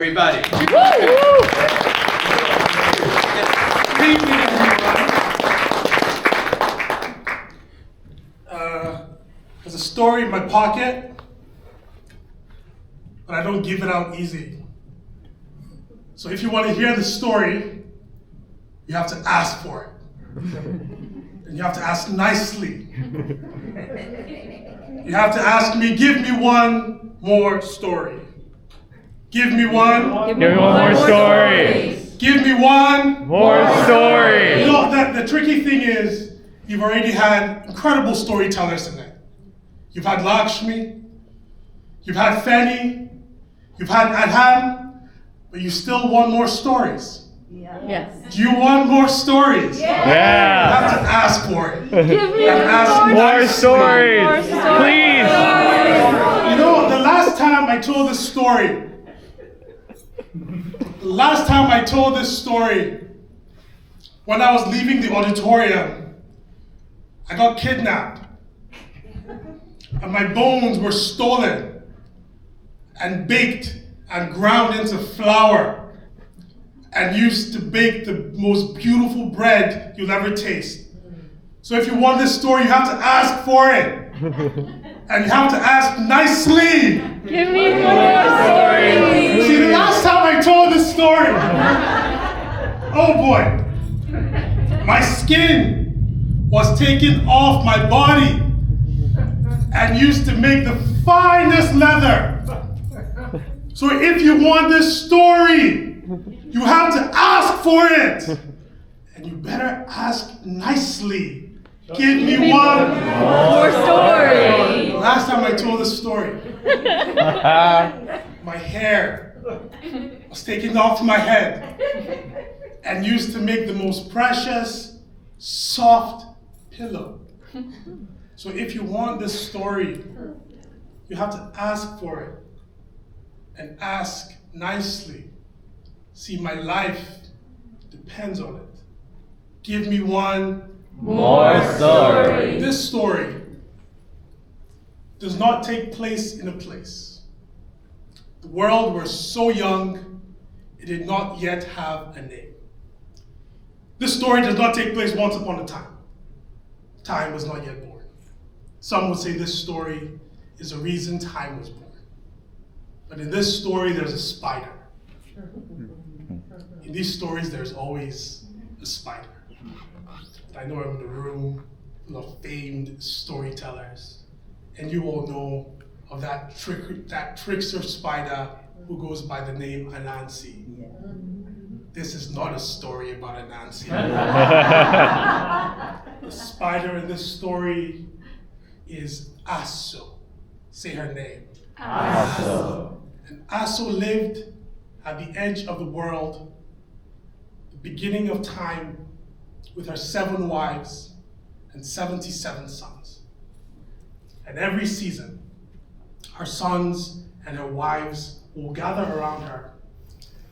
Everybody. Thank you, everyone. There's a story in my pocket, but I don't give it out easy. So if you want to hear the story, you have to ask for it. And you have to ask nicely. You have to ask me, give me one more story. Give me one. Give me one more story. Give me one more story. You know, the tricky thing is, you've already had incredible storytellers tonight. You've had Lakshmi, you've had Fanny, you've had Adham, but you still want more stories. Yes. Do you want more stories? Yeah. You have to ask for it. Give me More stories. Please. You know, the last time I told this story, when I was leaving the auditorium, I got kidnapped. And my bones were stolen and baked and ground into flour and used to bake the most beautiful bread you'll ever taste. So if you want this story, you have to ask for it. And you have to ask nicely. Give me more stories. See, the last time I told this story, oh boy, my skin was taken off my body and used to make the finest leather. So if you want this story, you have to ask for it. And you better ask nicely. Give me one more story. Last time I told this story, my hair was taken off my head and used to make the most precious, soft pillow. So if you want this story, you have to ask for it and ask nicely. See, my life depends on it. Give me one more story. This story does not take place in a place. The world was so young, it did not yet have a name. This story does not take place once upon a time. Time was not yet born. Some would say this story is a reason time was born. But in this story, there's a spider. In these stories, there's always a spider. I know I'm in a room full of famed storytellers, and you all know of that trickster spider who goes by the name Anansi. This is not a story about Anansi. The spider in this story is Aso. Say her name. Aso. And Aso lived at the edge of the world, the beginning of time, with her 7 wives and 77 sons. And every season, her sons and her wives will gather around her,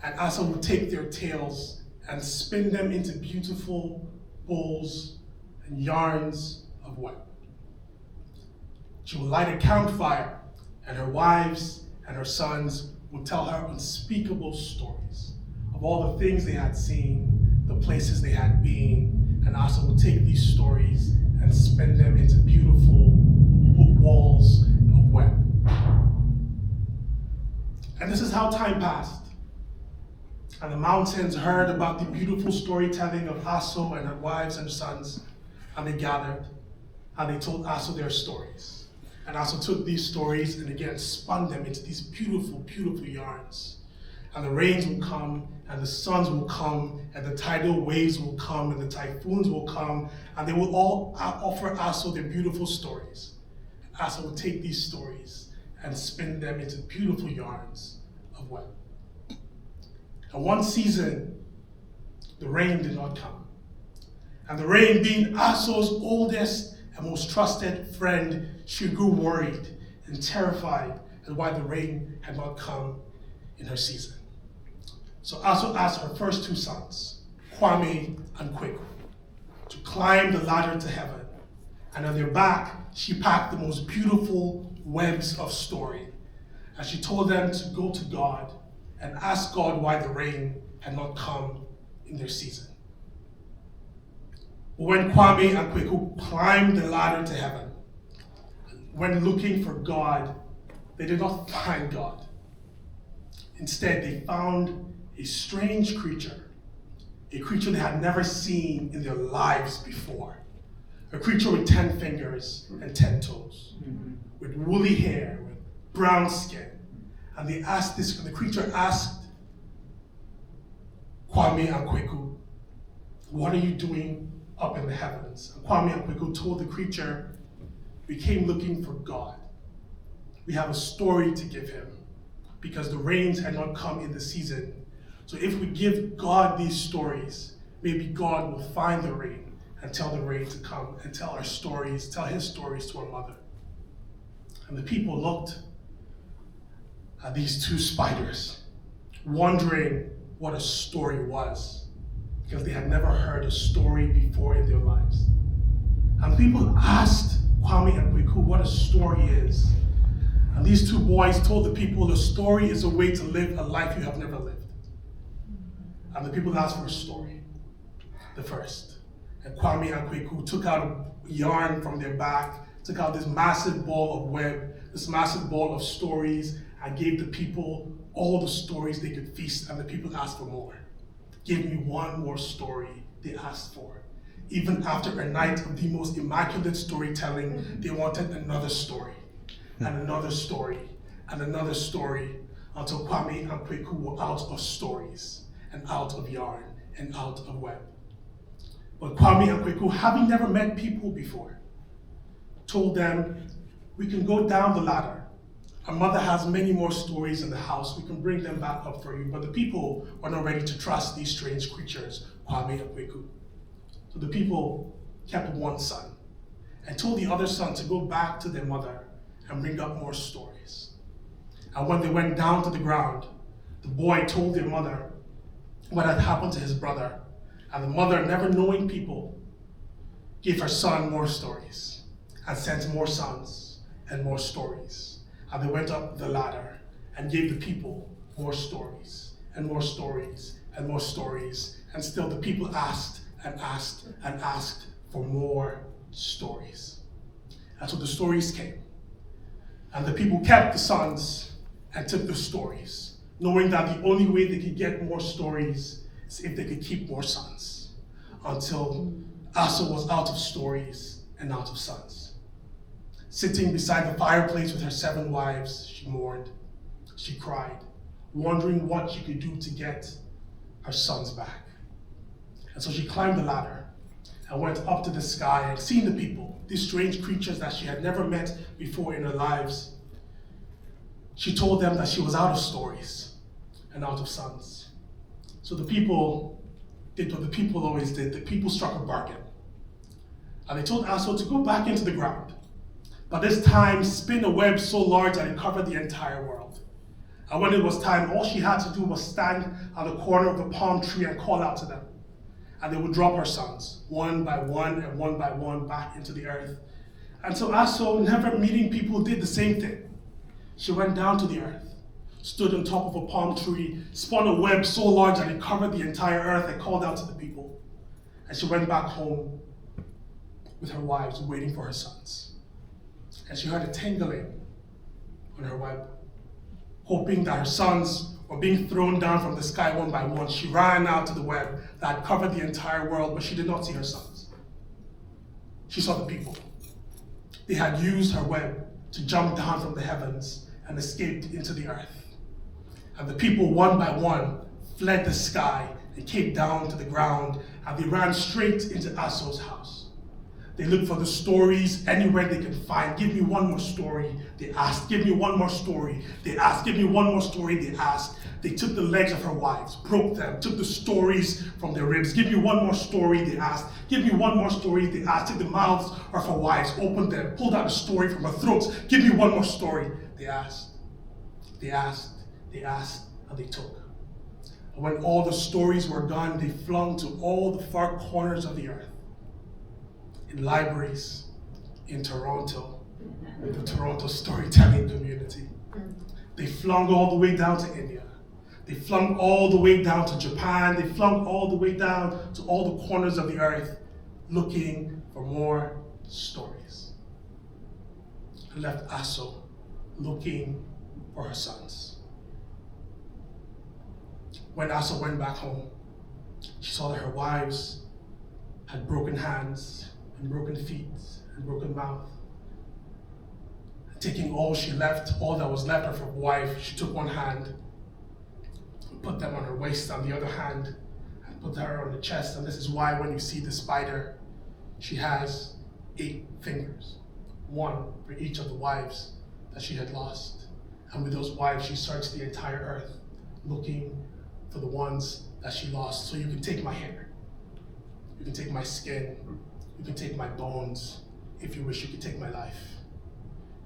and Asa will take their tails and spin them into beautiful bowls and yarns of web. She will light a campfire, and her wives and her sons will tell her unspeakable stories of all the things they had seen, the places they had been, and Asa will take these stories and spin them into beautiful walls of web. And this is how time passed. And the mountains heard about the beautiful storytelling of Aso and her wives and sons, and they gathered, and they told Aso their stories. And Aso took these stories and again spun them into these beautiful, beautiful yarns. And the rains will come, and the suns will come, and the tidal waves will come, and the typhoons will come, and they will all offer Aso their beautiful stories. And Aso will take these stories and spin them into beautiful yarns of web. And one season, the rain did not come. And the rain, being Aso's oldest and most trusted friend, she grew worried and terrified at why the rain had not come in her season. So Aso asked her first 2 sons, Kwame and Kweku, to climb the ladder to heaven. And on their back, she packed the most beautiful webs of story. And she told them to go to God and asked God why the rain had not come in their season. But when Kwame and Kweku climbed the ladder to heaven, when looking for God, they did not find God. Instead, they found a strange creature, a creature they had never seen in their lives before. A creature with 10 fingers and 10 toes, with woolly hair, with brown skin. And the creature asked Kwame and Kweku, "What are you doing up in the heavens?" And Kwame and Kweku told the creature, "We came looking for God. We have a story to give him, because the rains had not come in the season. So if we give God these stories, maybe God will find the rain and tell the rain to come and tell his stories to our mother." And the people looked at these two spiders, wondering what a story was, because they had never heard a story before in their lives. And people asked Kwame and Kweku what a story is. And these two boys told the people a story is a way to live a life you have never lived. And the people asked for a story, the first. And Kwame and Kweku took out yarn from their back, took out this massive ball of web, this massive ball of stories, and gave the people all the stories they could feast, and the people asked for more. "Give me one more story," they asked for. Even after a night of the most immaculate storytelling, they wanted another story, and another story, and another story, until Kwame and Kweku were out of stories, and out of yarn, and out of web. But Kwame and Kweku, having never met people before, told them, "We can go down the ladder. Our mother has many more stories in the house. We can bring them back up for you." But the people were not ready to trust these strange creatures, Kwame and Kweku. So the people kept one son and told the other son to go back to their mother and bring up more stories. And when they went down to the ground, the boy told their mother what had happened to his brother. And the mother, never knowing people, gave her son more stories and sent more sons and more stories. And they went up the ladder and gave the people more stories and more stories and more stories. And still the people asked and asked and asked for more stories. And so the stories came. And the people kept the sons and took the stories, knowing that the only way they could get more stories is if they could keep more sons, until Asa was out of stories and out of sons. Sitting beside the fireplace with her 7 wives, she mourned, she cried, wondering what she could do to get her sons back. And so she climbed the ladder and went up to the sky, and seeing the people, these strange creatures that she had never met before in her lives, she told them that she was out of stories and out of sons. So the people did what the people always did. The people struck a bargain. And they told Asa to go back into the ground, but this time spin a web so large that it covered the entire world. And when it was time, all she had to do was stand at the corner of the palm tree and call out to them. And they would drop her sons, one by one and one by one, back into the earth. And so Asa, never meeting people, did the same thing. She went down to the earth, stood on top of a palm tree, spun a web so large that it covered the entire earth, and called out to the people. And she went back home with her wives, waiting for her sons. And she heard a tingling on her web, hoping that her sons were being thrown down from the sky one by one. She ran out to the web that covered the entire world, but she did not see her sons. She saw the people. They had used her web to jump down from the heavens and escaped into the earth. And the people, one by one, fled the sky and came down to the ground, and they ran straight into Asa's house. They looked for the stories anywhere they could find. "Give me one more story," they asked. "Give me one more story," they asked. "Give me one more story," they asked. They took the legs of her wives, broke them, took the stories from their ribs. "Give me one more story," they asked. "Give me one more story," they asked. Took the mouths of her wives, opened them, pulled out a story from her throats. "Give me one more story," they asked. They asked, they asked, and they took. And when all the stories were gone, they flung to all the far corners of the earth. In libraries, in Toronto, the Toronto storytelling community. They flung all the way down to India, They flung all the way down to Japan. They flung all the way down to all the corners of the earth, looking for more stories. And left Aso looking for her sons. When Aso went back home, she saw that her wives had broken hands and broken feet and broken mouth. Taking all that was left of her wife, she took one hand and put them on her waist, on the other hand, and put her on the chest. And this is why when you see the spider, she has 8 fingers, 1 for each of the wives that she had lost. And with those wives, she searched the entire earth, looking for the ones that she lost. So you can take my hair, you can take my skin, you can take my bones. If you wish, you can take my life.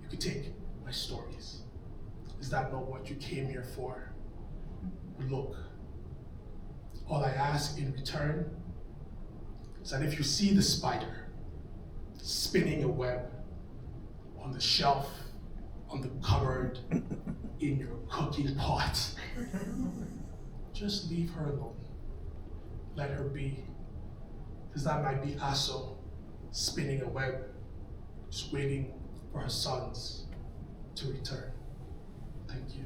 You can take my stories. Is that not what you came here for? Look, all I ask in return is that if you see the spider spinning a web on the shelf, on the cupboard, in your cooking pot, just leave her alone. Let her be. Because that might be Aso spinning a web, just waiting for her sons to return. Thank you.